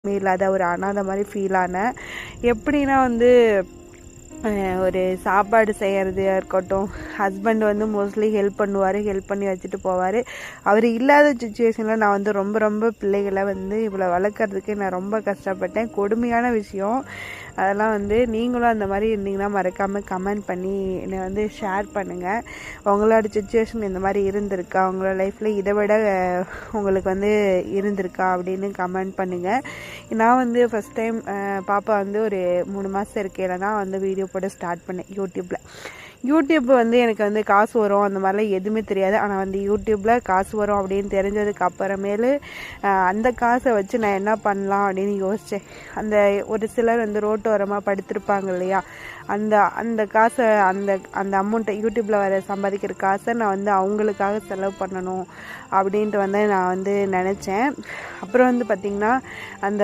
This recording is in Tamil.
இல்லாத ஒரு அனாதை மாதிரி ஃபீல் ஆனேன். எப்படின்னா ஒரு சாப்பாடு செய்கிறதா இருக்கட்டும், ஹஸ்பண்ட் மோஸ்ட்லி ஹெல்ப் பண்ணுவார், ஹெல்ப் பண்ணி வச்சுட்டு போவார். அவர் இல்லாத சுச்சுவேஷனில் நான் ரொம்ப ரொம்ப பிள்ளைகளை இவ்வளோ வளர்க்குறதுக்கு நான் ரொம்ப கஷ்டப்பட்டேன். கொடுமையான விஷயம் அதெல்லாம். நீங்களும் அந்த மாதிரி இருந்தீங்கன்னா மறக்காமல் கமெண்ட் பண்ணி என்னை ஷேர் பண்ணுங்கள். உங்களோட சுச்சுவேஷன் இந்த மாதிரி இருந்திருக்கா, உங்களோட லைஃப்பில் இதை விட உங்களுக்கு இருந்திருக்கா அப்படின்னு கமெண்ட் பண்ணுங்கள். நான் ஃபஸ்ட் டைம் பாப்பா ஒரு 3 மாதம் இருக்கையில் தான் வீடியோ போட ஸ்டார்ட் பண்ணேன் யூடியூப்பில். யூடியூப் எனக்கு காசு வரும் அந்த மாதிரிலாம் எதுவுமே தெரியாது. ஆனால் யூடியூப்பில் காசு வரும் அப்படின்னு தெரிஞ்சதுக்கு அப்புறமேலு அந்த காசை வச்சு நான் என்ன பண்ணலாம் அப்படின்னு யோசித்தேன். ஒரு சிலர் ரோட்டோரமாக படுத்திருப்பாங்க இல்லையா, அந்த காசை அந்த அமௌண்ட்டை யூடியூப்பில் வர சம்பாதிக்கிற காசை நான் அவங்களுக்காக செலவு பண்ணணும் அப்படின்ட்டு நான் நினச்சேன். அப்புறம் பார்த்திங்கன்னா அந்த